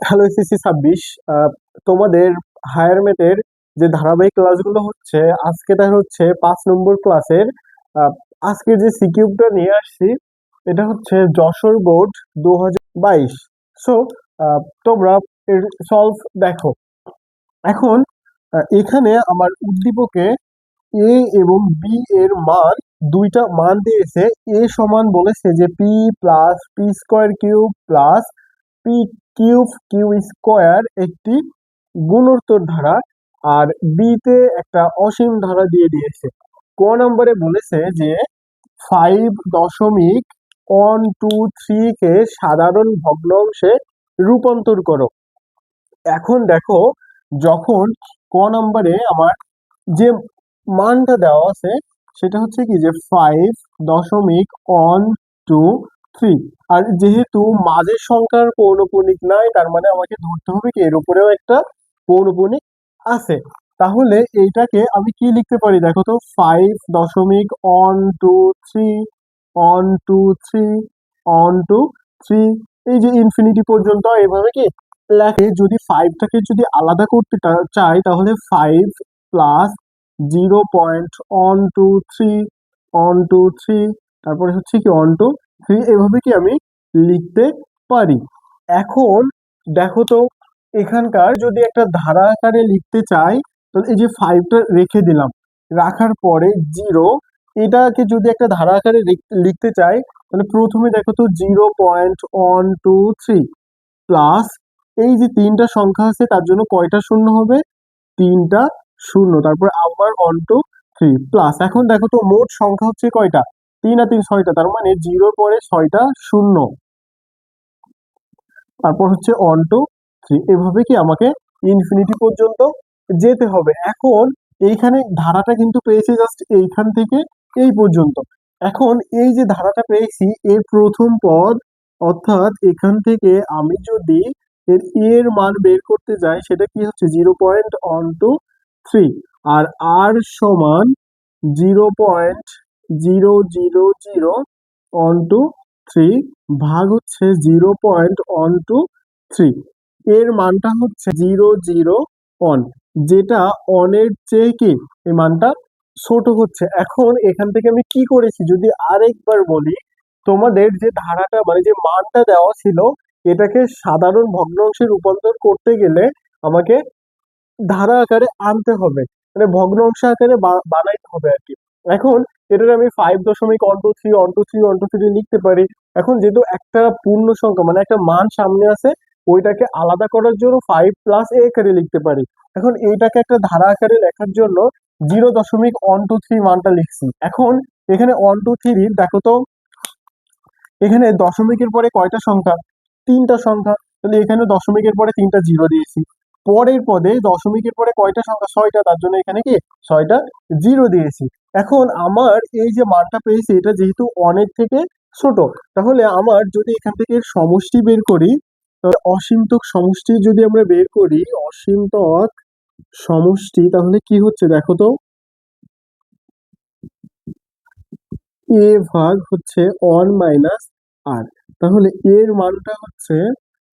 Hello SSC 26। তোমাদের higher ম্যাথের যে ধারাবাহিক ক্লাসগুলো হচ্ছে, আজকে তার হচ্ছে 5 নম্বর ক্লাসের। আজকে যে সিকিউবটা নিয়ে আসছি, এটা হচ্ছে যশোর বোর্ড 2022। সো তোমরা এর সলভ দেখো। এখন এখানে আমার উদ্দীপকে এ এবং বি এর মান, দুইটা মান দিয়েছে। এ সমান বলেছে যে P plus P square cube plus p cube Q square একটি গুণোত্তর ধারা, আর বি তে একটা অসীম ধারা দিয়ে দিয়েছে। ক নম্বরে বলেছে যে 5.123 কে সাধারণ ভগ্নাংশে রূপান্তর করো। এখন দেখো, যখন ক নম্বরে আমার যে মানটা দেওয়া আছে সেটা হচ্ছে কি যে 5.123, আর যেহেতু মাঝের সংখ্যার পৌনঃপুনিক নাই, তার মানে আমাকে ধরতে হবে কি এর উপরেও একটা পৌনঃপুনিক আছে। তাহলে এইটাকে আমি কি লিখতে পারি দেখো তো, 5.123 এই যে ইনফিনিটি পর্যন্ত এভাবে কি লেখে। যদি ফাইভটাকে যদি আলাদা করতে চাই, তাহলে 5 প্লাস 0.123 তারপরে হচ্ছে কি 123, এভাবে কি আমি লিখতে পারি। এখন দেখো তো, এখানকার যদি একটা ধারা আকারে লিখতে চাই, তাহলে এই যে ফাইভটা রেখে দিলাম, রাখার পরে জিরো, এটাকে যদি একটা ধারা আকারে লিখতে চাই, তাহলে প্রথমে দেখো তো 0.123 প্লাস এই যে তিনটা সংখ্যা আছে তার জন্য কয়টা শূন্য হবে, তিনটা শূন্য, তারপর আবার 123 প্লাস। এখন দেখো তো মোট সংখ্যা হচ্ছে কয়টা, 3 আর 3 6টা, তার মানে জিরোর পরে 6টা শূন্য, তারপর হচ্ছে 123, এভাবে কি আমাকে ইনফিনিটি পর্যন্ত যেতে হবে। এখন এইখানে ধারাটা কিন্তু পেয়েছি জাস্ট এইখান থেকে এই পর্যন্ত। এখন এই যে ধারাটা পেয়েছি এর প্রথম পদ, অর্থাৎ এখান থেকে আমি যদি এর মান বের করতে যাই, সেটা কি হচ্ছে 0.123, আর আর সমান 0.000 ভাগ হচ্ছে 0.123, এর মানটা হচ্ছে 0.01, যেটা অনের চেয়ে কি এই মানটা ছোট হচ্ছে। এখন এখান থেকে আমি কি করেছি যদি আরেকবার বলি, তোমাদের যে ধারাটা মানে যে মানটা দেওয়া ছিল, এটাকে সাধারণ ভগ্নাংশে রূপান্তর করতে গেলে আমাকে ধারা আকারে আনতে হবে, মানে ভগ্নাংশ আকারে বানাইতে হবে আর কি। এখন এটার আমি 5.123 লিখতে পারি। এখন যেহেতু একটা পূর্ণ সংখ্যা মানে একটা মান সামনে আছে, ওইটাকে আলাদা করার জন্য 5 প্লাস আকারে লিখতে পারি। এখন এইটাকে একটা ধারা আকারে লেখার জন্য 0.123 মানটা লিখছি। এখন এখানে 123 দেখো তো, এখানে দশমিকের পরে কয়টা সংখ্যা, তিনটা সংখ্যা, তাহলে এখানে দশমিকের পরে তিনটা জিরো দিয়েছি। পরের পদে দশমিকের পরে কয়টা সংখ্যা, 6টা, তার জন্য এখানে কি 6টা জিরো দিয়েছি। এখন আমার এই যে মানটা পেয়েছি, এটা যেহেতু অনেক থেকে ছোট, তাহলে আমার যদি এখান থেকে এর সমষ্টি বের করি, তাহলে অসীমতক সমষ্টি যদি আমরা বের করি, অসীমতক সমষ্টি, তাহলে কি হচ্ছে দেখো তো, এ ভাগ হচ্ছে 1 - r, তাহলে এর মানটা হচ্ছে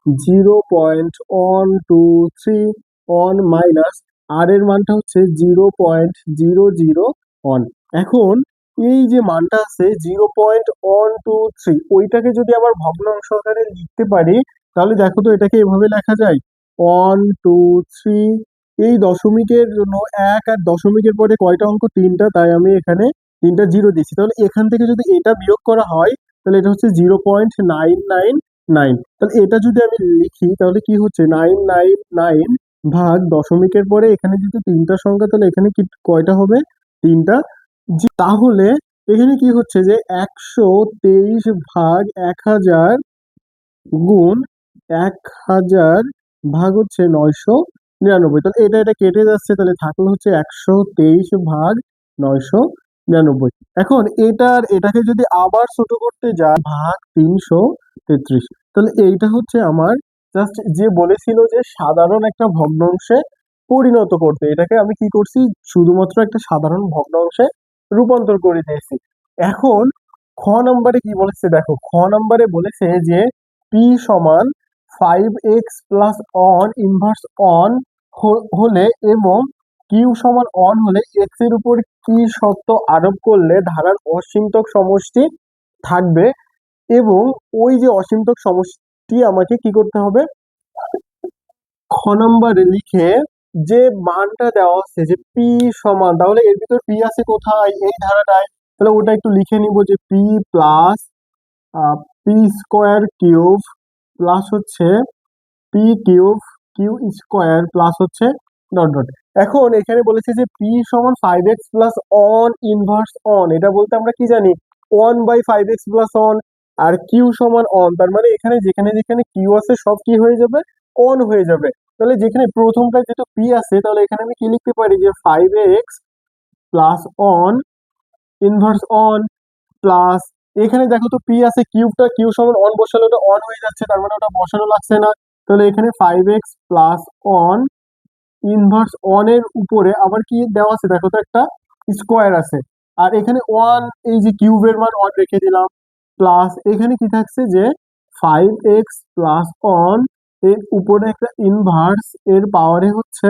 0.123, আর এর মানটা হচ্ছে 0.001। এখন এই যে মানটা আছে 0.123, ওইটাকে যদি আবার ভগ্নাংশ আকারে লিখতে পারি, তাহলে দেখো তো এটাকে এভাবে লেখা যায় 123, এই দশমিকের জন্য এক, আর দশমিকের পরে কয়টা অঙ্ক, তিনটা, তাই আমি এখানে তিনটা জিরো দিচ্ছি। তাহলে এখান থেকে যদি এটা বিয়োগ করা হয়, তাহলে এটা হচ্ছে 0.999। তাহলে এটা যদি আমি লিখি, তাহলে কি হচ্ছে 999 ভাগ দশমিকের পরে এখানে যেহেতু তিনটা সংখ্যা, তাহলে এখানে কি কয়টা হবে, তিনটা। তাহলে এখানে কি হচ্ছে যে 123 ভাগ 1000 গুণ 1000 ভাগ হচ্ছে 999, তাহলে এটা এটা কেটে যাচ্ছে, তাহলে থাকলো হচ্ছে 123 ভাগ 999। এখন এটাকে যদি আবার ছোট করতে যাই, ভাগ 333, তাহলে এইটা হচ্ছে আমার জাস্ট যে বলেছিল যে সাধারণ একটা ভগ্নাংশে পরিণত করতে, এটাকে আমি কি করছি, শুধুমাত্র একটা সাধারণ ভগ্নাংশে রূপান্তর করে দিয়েছি। এখন খ নম্বরে কি বলেছে দেখো, খ নম্বরে বলেছে যে পি সমান 5x plus on inverse on হলে এবং কিউ সমান অন হলে এক্স এর উপর কি শর্ত আরোপ করলে ধারার অসীমতক সমষ্টি থাকবে, এবং ওই যে অসীমতক সমষ্টি আমাকে কি করতে হবে, খ নম্বরে লিখে যে মানটা দেওয়া আছে যে পি সমান, তাহলে এর ভিতর পি আছে কোথায়, এই ধারাটায়, তাহলে ওটা একটু লিখে নিব যে P plus P square cube plus হচ্ছে P cube Q square plus হচ্ছে ডট ডট। এখন এখানে বলেছে যে পি সমান 5x plus on inverse on, এটা বলতে আমরা কি জানি 1/5x প্লাস অন, আর কিউ সমান অন, তার মানে এখানে যেখানে যেখানে কিউ আছে সব কি হয়ে যাবে, অন হয়ে যাবে। তাহলে যেখানে প্রথমটা যেটা পি আছে, তাহলে এখানে আমি কি লিখতে পারি যে 5x plus on inverse on plus, এখানে দেখো তো পি আছে, কিউবটা কিউ সমান অন বসালে ওটা অন হয়ে যাচ্ছে, তার মানে ওটা বসানো লাগছে না। তাহলে এখানে 5x plus on inverse on এর উপরে আবার কি দেওয়া আছে দেখো তো, একটা স্কোয়ার আছে, আর এখানে ওয়ান, এই যে কিউবের মান ওয়ান রেখে দিলাম, প্লাস এখানে কি থাকছে যে 5x প্লাস অন এর উপরে একটা ইনভার্স এর পাওয়ারে হচ্ছে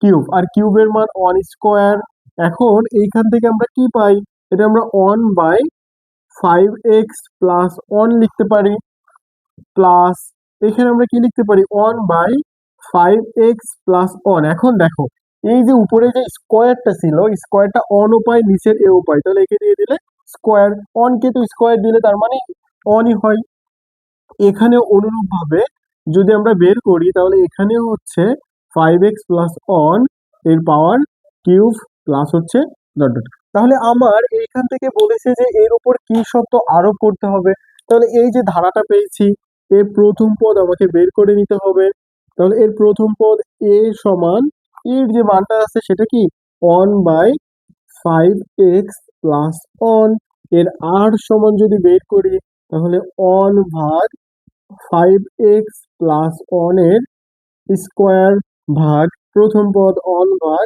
কিউব, আর কিউবের মান ওয়ান স্কোয়ার। এখন এইখান থেকে আমরা কি পাই, এটা আমরা 1/5x প্লাস অন লিখতে পারি, প্লাস এখানে আমরা কি লিখতে পারি 1/5x প্লাস অন। এখন দেখো এই যে উপরে যে স্কোয়ারটা ছিল, স্কোয়ারটা অন ও পাই নিচের এ ও পাই, তাহলে একে দিয়ে দিলে স্কোয়ার, অন কে তো স্কোয়ার দিলে তার মানে অনই হয়। এখানে অনুরূপ ভাবে যদি আমরা বের করি, তাহলে এখানে হচ্ছে 5x প্লাস অন এর পাওয়ার কিউব প্লাস হচ্ছে ডট ডট। তাহলে আমার এইখান থেকে বলেছে যে এর উপর কি শর্ত আরোপ করতে হবে, তাহলে এই যে ধারাটা পেয়েছি, এর প্রথম পদ আমাকে বের করে নিতে হবে। তাহলে এর প্রথম পদ এ সমান, এর যে মানটা আছে সেটা কি 1/5x প্লাস অন, এর আর সমান যদি বের করি, তাহলে অন ভাগ 5x প্লাস অন এর স্কোয়ার ভাগ প্রথম পদ অন ভাগ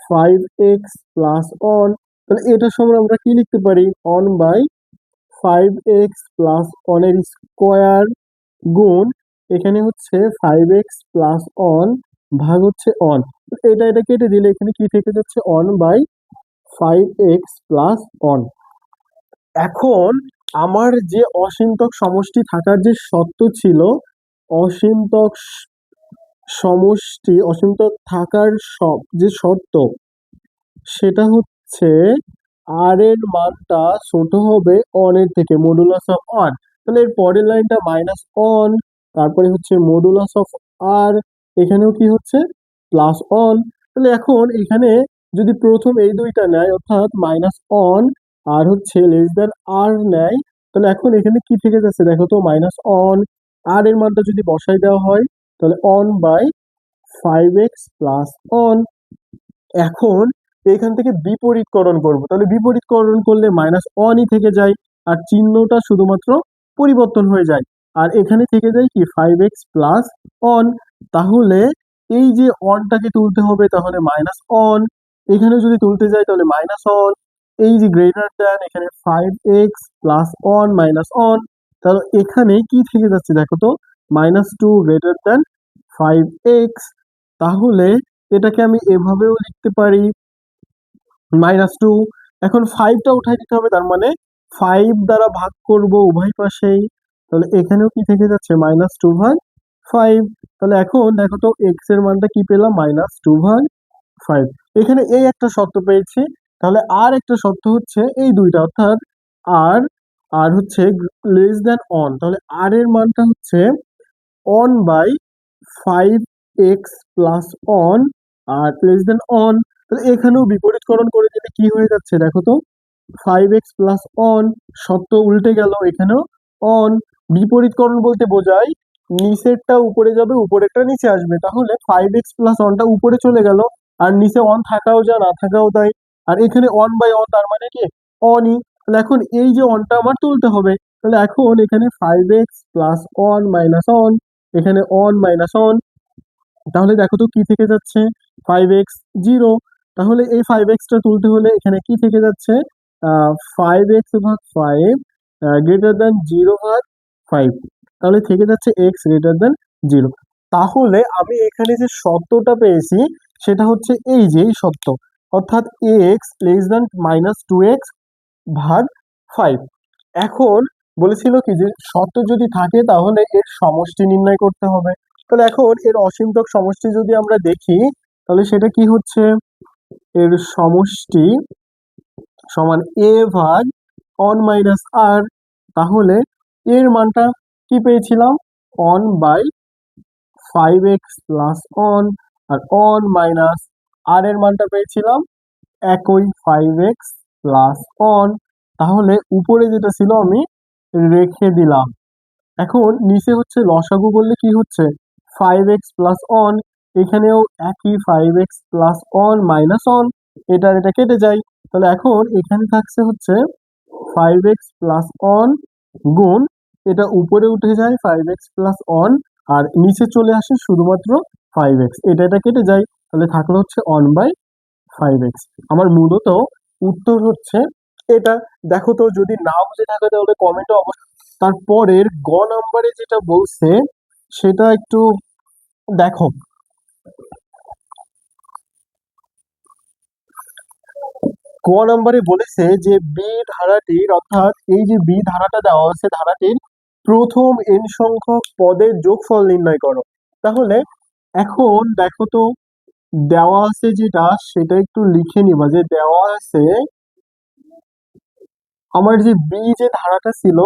5x প্লাস অন, তাহলে এটা সমান আমরা কি লিখতে পারি 1/5x প্লাস অন এর স্কোয়ার গুণ এখানে হচ্ছে 5x প্লাস অন ভাগ হচ্ছে অন, এটা এটা কেটে দিলে এখানে কি থেকে যাচ্ছে 1/5x প্লাস অন। এখন আমার যে অসীমতক সমষ্টি থাকার যে শর্ত ছিল, অসীমতক সমষ্টি অসীমতক থাকার সব যে শর্ত, সেটা হচ্ছে আর এর মানটা ছোট হবে অন এর থেকে, মডুলাস অফ অন। তাহলে এর পরের লাইনটা মাইনাস অন, তারপরে হচ্ছে মডুলাস অফ আর, এখানেও কি হচ্ছে প্লাস অন। তাহলে এখন এখানে যদি প্রথম এই দুইটা নেয়, অর্থাৎ মাইনাস অন আর হচ্ছে লেস দেন আর নেয়, তাহলে এখন এখানে কি থেকে যাচ্ছে দেখো তো, মাইনাস অন, আর এর মানটা যদি বসাই দেওয়া হয়, তাহলে on by 5x plus on. এখন এখান থেকে বিপরীতকরণ করব, তাহলে বিপরীতকরণ করলে মাইনাস অনই থেকে যায়, আর চিহ্নটা শুধুমাত্র পরিবর্তন হয়ে যায়, আর এখানে থেকে যায় কি 5x প্লাস অন। তাহলে এই যে অনটাকে তুলতে হবে, তাহলে মাইনাস অন, এখানে যদি তুলতে যাই তাহলে মাইনাস অন, এই যে গ্রেটার দ্যান এখানে 5x plus on minus on, তাহলে এখানে কি থেকে যাচ্ছে দেখো তো, -2 গ্রেটার দ্যান 5x। তাহলে এটাকে আমি এভাবেও লিখতে পারি -2, এখন 5টা উঠাই দিতে হবে, তার মানে 5 দ্বারা ভাগ করব উভয় পাশেই, তাহলে এখানেও কি থেকে যাচ্ছে -2 ভাগ 5। তাহলে এখন দেখো তো x এর মানটা কি পেলাম -2 ভাগ 5। এখানে এই একটা শর্ত পেয়েছি, তাহলে আর একটা শর্ত হচ্ছে এই দুইটা, অর্থাৎ আর আর হচ্ছে লেস দ্যান অন, তাহলে আর এর মানটা হচ্ছে one by 5x plus on আর লেস দেন অন। তাহলে এখানেও বিপরীতকরণ করে দিলে কি হয়ে যাচ্ছে দেখো তো, 5x প্লাস অন, শর্ত উল্টে গেল, এখানেও অন। বিপরীতকরণ বলতে বোঝায় নিচেরটা উপরে যাবে, উপরেরটা নিচে আসবে, তাহলে 5x প্লাস অনটা উপরে চলে গেল, আর নিচে অন থাকাও যা না থাকাও তাই, আর এখানে অন বাই অন তার মানে কি অনই। তাহলে এখন এই যে অনটা আমার তুলতে হবে, তাহলে এখন এখানে 5x plus on minus on, এখানে অন মাইনাস অন, তাহলে দেখো তো কি থেকে যাচ্ছে 5x 0। তাহলে এই 5x টা তুলতে হলে এখানে কি থেকে যাচ্ছে 5x ভাগ 5 গ্রেটার দ্যান 0 ভাগ 5, তাহলে থেকে যাচ্ছে x গ্রেটার দ্যান জিরো। তাহলে আমি এখানে যে সত্যটা পেয়েছি সেটা হচ্ছে এই যে এই সত্য, অর্থাৎ এক্স লেস দ্যান -2x ভাগ 5। এখন বলেছিল কি যে সত্য যদি থাকে তাহলে এর সমষ্টি নির্ণয় করতে হবে। তাহলে এখন এর অসীমতক সমষ্টি যদি আমরা দেখি তাহলে সেটা কি হচ্ছে, এর সমষ্টি সমান a ভাগ অন মাইনাস আর। তাহলে এর মানটা কি পেয়েছিলাম, n by 5x plus on, আর অন মাইনাস আর এর মানটা পেয়েছিলাম একই 5x প্লাস অন। তাহলে উপরে যেটা ছিল আমি রেখে দিলাম। এখন নিচে হচ্ছে লসাগু করলে কি হচ্ছে, 5x প্লাস অন, এখানেও একই 5x plus on minus on, এটা কেটে যায়। তাহলে এখন এখানে থাকছে হচ্ছে 5x প্লাস অন গুণ, এটা উপরে উঠে যায় 5x প্লাস অন, আর নিচে চলে আসে শুধুমাত্র 5x, এটা কেটে যায়। তাহলে থাকলো হচ্ছে অন বাই 5x। আমার মূলত উত্তর হচ্ছে এটা। দেখো তো, যদি না বুঝে থাকে তাহলে কমেন্টে অবশ্যই। তারপরের গ নাম্বারে যেটা বলছে সেটা একটু দেখো। ক নাম্বারে বলেছে যে বি ধারাটির, অর্থাৎ এই যে বি ধারাটা দেওয়া আছে, ধারাটির প্রথম n সংখ্যক পদের যোগফল নির্ণয় করো। তাহলে এখন দেখো তো, দেওয়া আছে যেটা সেটা একটু লিখে নিবা, যে দেওয়া আছে আমার যে বি যে ধারাটা ছিল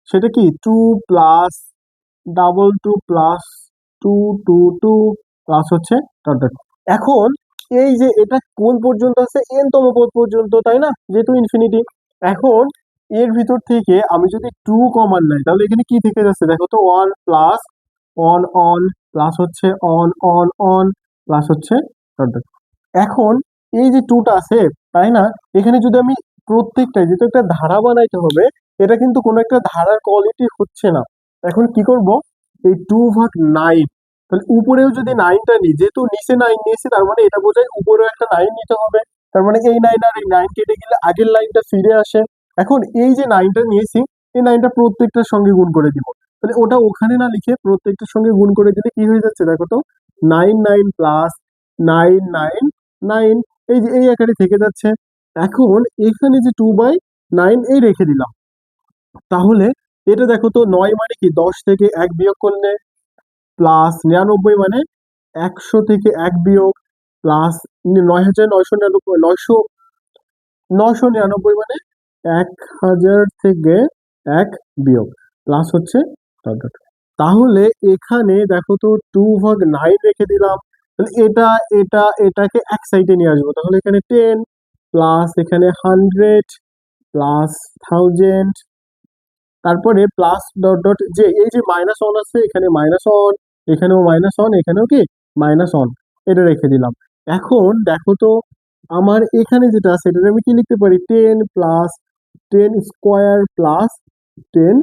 সেটা কি 2+2+2+2 প্লাস হচ্ছে ডট ডট। এখন এই যে এটা কোন পর্যন্ত আছে, n তম পদ পর্যন্ত, তাই না, যেহেতু ইনফিনিটি। এখন এর ভিতর থেকে আমি যদি 2 কমন নেই তাহলে এখানে কি থেকে যাচ্ছে দেখো তো, 1 প্লাস অন অন প্লাস হচ্ছে অন অন অন প্লাস হচ্ছে ডট ডট। এখন এই যে 2টা আছে, তাই না, এখানে যদি আমি প্রত্যেকটাই, যেহেতু একটা ধারা বানাইতে হবে, এটা কিন্তু কোনো একটা ধারার কোয়ালিটি হচ্ছে না। এখন কি করব, এই 2/9, তাহলে উপরেও যদি 9টা নিই, যেহেতু নিচে 9 নিয়েছি তার মানে এটা বোঝায় উপরেও একটা 9 নিতে হবে। তার মানে এই 9 আর এই 9 কেটে গেলে আগের লাইনটা ফিরে আসে। এখন এই যে 9টা নিয়েছি, এই 9টা প্রত্যেকটার সঙ্গে গুণ করে দিব। তাহলে ওটা ওখানে না লিখে প্রত্যেকটার সঙ্গে গুণ করে দিলে কি হয়ে যাচ্ছে দেখো তো, 9 প্লাস 9 এই যে এই আকারে থেকে যাচ্ছে। এখন এখানে যে 2/9 এই রেখে দিলাম। তাহলে এটা দেখো তো, 9 মানে কি 10 থেকে 1 বিয়োগ করলে, প্লাস 99 মানে 100 থেকে 1 বিয়োগ, প্লাস 9999 999 মানে 1000 থেকে 1 বিয়োগ, প্লাস হচ্ছে ডট ডট। তাহলে এখানে দেখো তো 2/9 রেখে দিলাম। তাহলে এটাকে এক সাইডে নিয়ে আসবো। তাহলে এখানে 10 প্লাস এখানে 100 প্লাস 1000, তারপরে প্লাস ডট ডট, যে এই যে মাইনাস অন আছে এখানে মাইনাস অন, এখানেও মাইনাস অন, এখানেও কি মাইনাস অন, এটা রেখে দিলাম। এখন দেখো তো, আমার এখানে যেটা আছে এটা আমি কি লিখতে পারি, 10 plus 10 square plus 10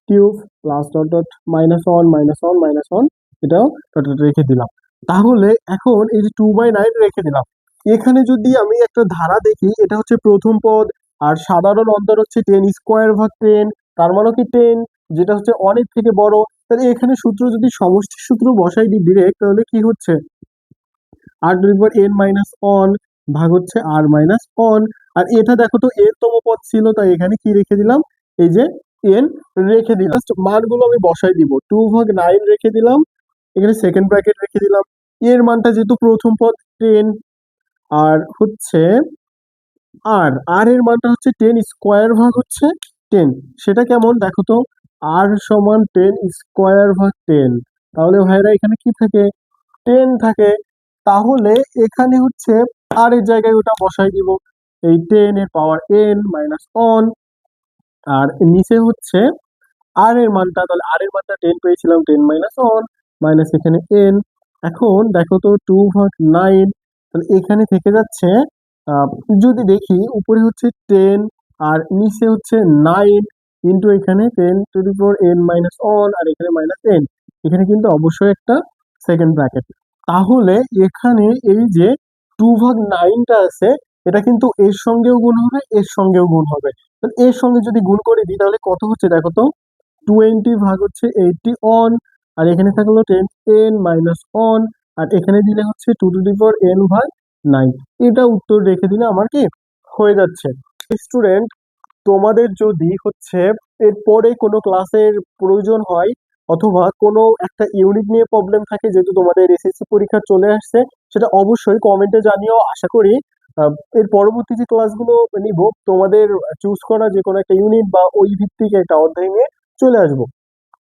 cube plus dot dot, minus on minus on minus on, এটাও ডট ডট রেখে দিলাম। তাহলে এখন এই যে 2/9 রেখে দিলাম। এখানে যদি আমি একটা ধারা দেখি, এটা হচ্ছে প্রথম পদ, আর সাধারণ অন্তর হচ্ছে 10 স্কোয়ার ভাগ 10, তার মানে কি 10, যেটা হচ্ছে অনেক থেকে বড়। তাহলে এখানে সূত্র যদি সমষ্টি সূত্র বসাই দিই ডিরেক্ট, তাহলে কি হচ্ছে, r⁻n-1 ভাগ হচ্ছে r-1। আর এটা দেখো তো n তম পদ ছিল, তাই এখানে কি রেখে দিলাম, এই যে n রেখে দিলাম। Just মানগুলো আমি বসাই দিব, 2/9 রেখে দিলাম, এখানে সেকেন্ড ব্র্যাকেট রেখে দিলাম, এর মানটা যেহেতু প্রথম পদ 10, আর হচ্ছে আর এর মানটা হচ্ছে 10 স্কোয়ার ভাগ হচ্ছে 10। সেটা কেমন দেখো তো, r সমান 10 স্কোয়ার ভাগ 10, তাহলে ভাইরা এখানে কি থাকে, 10 থাকে। তাহলে এখানে হচ্ছে আর এর জায়গায় ওটা বসাই দিব, এই 10 এর পাওয়ার n মাইনাস অন, আর নিচে হচ্ছে আর এর মানটা, তাহলে আর এর মানটা 10 পেয়েছিলাম, 10 মাইনাস অন মাইনাস এখানে n। এখন দেখো তো 2/9, তাহলে এখানে থেকে যাচ্ছে, আহ, যদি দেখি উপরে হচ্ছে 10 আর নিচে হচ্ছে 9 ইন্টু এখানে 10⁻n-1 আর এখানে মাইনাস n, এখানে কিন্তু অবশ্যই একটা সেকেন্ড ব্র্যাকেট। তাহলে এখানে এই যে 2/9টা আছে, এটা কিন্তু এর সঙ্গেও গুণ হবে, এর সঙ্গেও গুণ হবে। তাহলে এর সঙ্গে যদি গুণ করে দিই তাহলে কত হচ্ছে দেখো তো, 20 ভাগ হচ্ছে 80 অন, আর এখানে থাকলো 10n-1, আর এখানে দিলে হচ্ছে 2n/9। এটা উত্তর রেখে দিলে আমার কি হয়ে যাচ্ছে। স্টুডেন্ট, তোমাদের যদি হচ্ছে এরপরে কোনো ক্লাসের প্রয়োজন হয় অথবা কোনো একটা ইউনিট নিয়ে প্রবলেম থাকে, যেহেতু তোমাদের এসএসসি পরীক্ষা চলে আসছে, সেটা অবশ্যই কমেন্টে জানিও। আশা করি এর পরবর্তী যে ক্লাসগুলো নিব তোমাদের চুজ করা যে কোনো একটা ইউনিট বা ওই ভিত্তিক একটা অধ্যায় নিয়ে চলে আসবো।